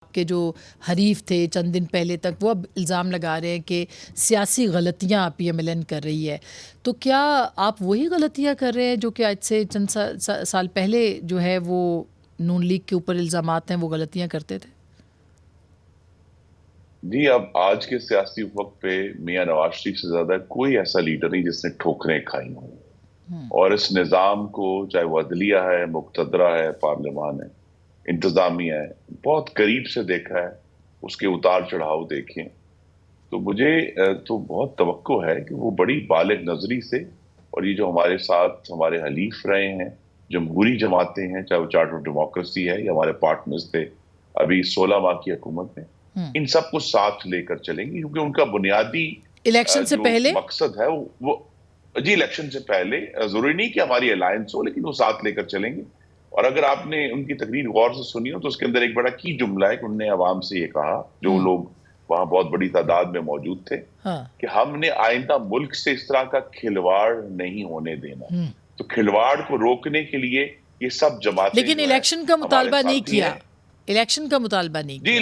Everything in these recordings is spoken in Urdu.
کے جو حریف تھے چند دن پہلے تک، وہ اب الزام لگا رہے ہیں کہ سیاسی غلطیاں پی ایم ایل این کر رہی ہے. تو کیا آپ وہی غلطیاں کر رہے ہیں جو کہ آج سے چند سال پہلے جو ہے وہ نون لیگ کے اوپر الزامات ہیں وہ غلطیاں کرتے تھے؟ جی، اب آج کے سیاسی وقت پہ میاں نواز شریف سے زیادہ کوئی ایسا لیڈر نہیں جس نے ٹھوکریں کھائی ہوں. اور اس نظام کو، چاہے وہ عدلیہ ہے، مقتدرہ ہے، پارلیمان ہے، انتظامیہ ہے، بہت قریب سے دیکھا ہے، اس کے اتار چڑھاؤ دیکھیں. تو مجھے تو بہت توقع ہے کہ وہ بڑی بالغ نظری سے، اور یہ جو ہمارے ساتھ ہمارے حلیف رہے ہیں جمہوری جماعتیں ہیں، چاہے وہ چارٹر ڈیموکریسی ہے یا ہمارے پارٹنرز تھے ابھی 16 ماہ کی حکومت میں، ان سب کو ساتھ لے کر چلیں گے، کیونکہ ان کا بنیادی الیکشن سے جو پہلے مقصد ہے وہ جی الیکشن سے پہلے، ضروری نہیں کہ ہماری الائنس ہو، لیکن وہ ساتھ لے کر چلیں گے. اور اگر آپ نے ان کی تقریر غور سے سنی ہو تو اس کے اندر ایک بڑا کی جملہ ہے کہ انہوں نے عوام سے یہ کہا، جو لوگ وہاں بہت بڑی تعداد میں موجود تھے، کہ ہم نے آئندہ ملک سے اس طرح کا کھلواڑ نہیں ہونے دینا. تو کھلواڑ کو روکنے کے لیے یہ سب جماعتیں لیکن الیکشن کا مطالبہ نہیں کیا، الیکشن کا مطالبہ نہیں جی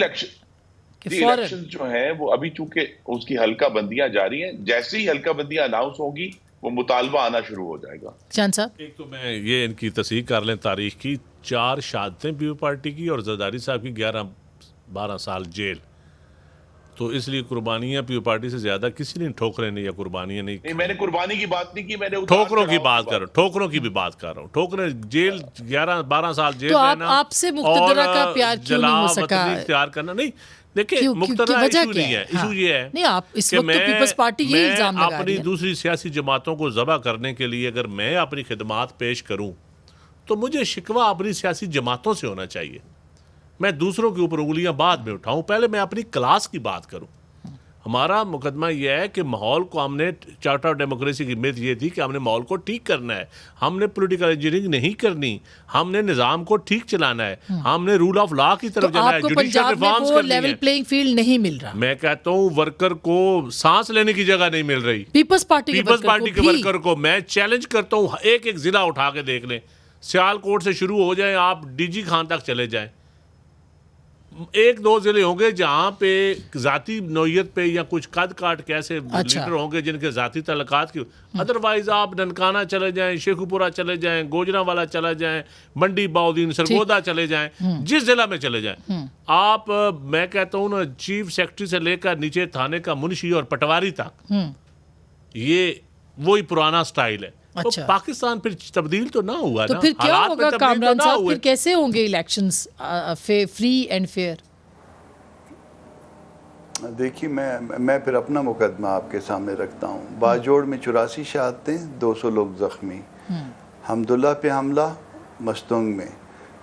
کیا جی الیکشن جو ہیں وہ ابھی چونکہ اس کی حلقہ بندیاں جاری ہیں، جیسے ہی حلقہ بندیاں اناؤنس ہوگی وہ مطالبہ آنا شروع ہو جائے گا. چاند صاحب، ایک تو میں یہ ان کی تصحیح کر لیں تاریخ کی، 4 شہادتیں پیو پارٹی کی اور زرداری صاحب کی 11-12 سال جیل. تو اس لیے قربانیاں پیو پارٹی سے زیادہ کسی نے ٹھوکریں نہیں یا قربانیاں نہیں. میں نے قربانی کی بات نہیں کی، میں نے ٹھوکروں کی بات کر رہا ہوں، ٹھوکروں کی بھی بات کر رہا ہوں. ٹھوکریں جیل 11-12 سال جیل رہنا، آپ سے مقتدرہ کا پیار کیوں نہیں ہو سکا؟ جلا وطنی اختیار کرنا نہیں. دیکھیں مقتدرہ ایشو نہیں ہے، ایشو یہ ہے نہیں، آپ اس وقت تو پیپلز پارٹی یہ الزام لگا رہی ہے. اپنی دوسری سیاسی جماعتوں کو ذبح کرنے کے لیے اگر میں اپنی خدمات پیش کروں تو مجھے شکوہ اپنی سیاسی جماعتوں سے ہونا چاہیے. میں دوسروں کے اوپر انگلیاں بعد میں اٹھاؤں، پہلے میں اپنی کلاس کی بات کروں. ہمارا مقدمہ یہ ہے کہ ماحول کو ہم نے، چارٹر ڈیموکریسی کی میت یہ تھی کہ ہم نے ماحول کو ٹھیک کرنا ہے، ہم نے پولیٹیکل انجینئرنگ نہیں کرنی، ہم نے نظام کو ٹھیک چلانا ہے، ہم نے رول آف لا کی طرف جانا ہے، جوڈیشل ریفارمز کرنی ہے. لیول پلینگ فیلڈ نہیں مل رہا. میں کہتا ہوں ورکر کو سانس لینے کی جگہ نہیں مل رہی. پیپلز پارٹی کے ورکر کو میں چیلنج کرتا ہوں، ایک ایک ضلع اٹھا کے دیکھ لیں، سیالکوٹ سے شروع ہو جائیں، آپ ڈی جی خان تک چلے جائیں، 1-2 ضلع ہوں گے جہاں پہ ذاتی نوعیت پہ یا کچھ قد کاٹ کے ایسے لیڈر ہوں گے جن کے ذاتی تعلقات کی. ادروائز آپ ننکانہ چلے جائیں، شیخو پورہ چلے جائیں، گوجرانوالا چلے جائیں، منڈی باؤدین، سرگودا چلے جائیں، جس ضلع میں چلے جائیں آپ، میں کہتا ہوں نا، چیف سیکرٹری سے لے کر نیچے تھانے کا منشی اور پٹواری تک، یہ وہی پرانا سٹائل ہے. تو پاکستان پھر تبدیل تو نہ ہوا نا. تو پھر کیا ہوگا کامران صاحب؟ پھر کیسے ہوں گے الیکشنز فری اینڈ فیئر؟ دیکھیے میں پھر اپنا مقدمہ آپ کے سامنے رکھتا ہوں. باجوڑ میں 84 شہادتیں، 200 لوگ زخمی. حمداللہ پہ حملہ مستونگ میں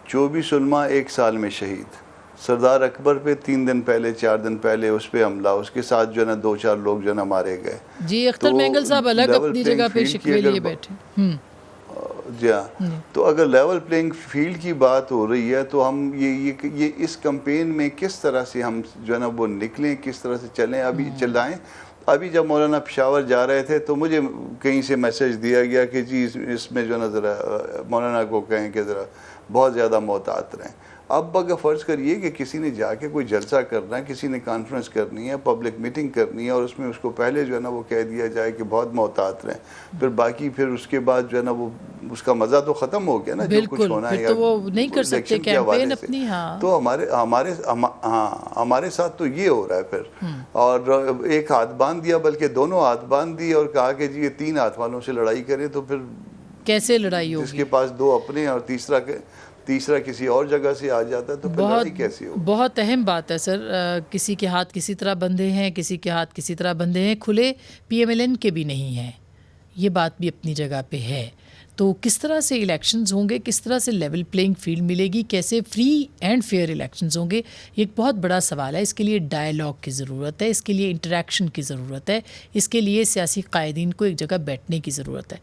24 علماء 1 سال میں شہید. سردار اکبر پہ 3 دن پہلے 4 دن پہلے اس پہ حملہ، اس کے ساتھ جو ہے نا 2-4 لوگ جو ہے نا مارے گئے. جی اختر مینگل صاحب الگ اپنی جگہ پہ شکوے لیے بیٹھے. جی ہاں، تو اگر لیول پلینگ فیلڈ کی بات ہو رہی ہے تو ہم یہ اس کمپین میں کس طرح سے ہم جو ہے نا وہ نکلیں، کس طرح سے چلیں، ابھی چلائیں. ابھی جب مولانا پشاور جا رہے تھے تو مجھے کہیں سے میسج دیا گیا کہ جی اس میں جو ہے نا ذرا مولانا کو کہیں کہ ذرا بہت زیادہ محتاط رہیں. اب اگر فرض کریے کہ کسی نے جا کے کوئی جلسہ کرنا ہے، کسی نے کانفرنس کرنی ہے، پبلک میٹنگ کرنی ہے، اور اس میں اس کو پہلے جو ہے نا وہ کہہ دیا جائے کہ بہت محتاط رہیں، پھر باقی پھر اس کے بعد جو ہے نا وہ اس کا مزہ تو ختم ہو گیا نا. جو کچھ ہونا ہے تو وہ نہیں کر سکتے کیمپین اپنی. تو ہمارے ساتھ تو یہ ہو رہا ہے پھر. اور ایک ہاتھ باندھ دیا، بلکہ دونوں ہاتھ باندھ دی اور کہا کہ جی یہ 3 ہاتھ والوں سے لڑائی کریں. تو پھر کیسے لڑائی ہوگی؟ جس کے پاس 2 اپنے اور تیسرا کسی اور جگہ سے آ جاتا ہے تو پھر لڑائی کیسی ہوگی؟ بہت اہم بات ہے سر. کسی کے ہاتھ کسی طرح بندھے ہیں، کسی کے ہاتھ کسی طرح بندھے ہیں، کھلے پی ایم ایل این کے بھی نہیں ہیں. یہ بات بھی اپنی جگہ پہ ہے. تو کس طرح سے الیکشنز ہوں گے، کس طرح سے لیول پلینگ فیلڈ ملے گی، کیسے فری اینڈ فیئر الیکشنز ہوں گے، یہ ایک بہت بڑا سوال ہے. اس کے لیے ڈائیلاگ کی ضرورت ہے، اس کے لیے انٹریکشن کی ضرورت ہے، اس کے لیے سیاسی قائدین کو ایک جگہ بیٹھنے کی ضرورت ہے.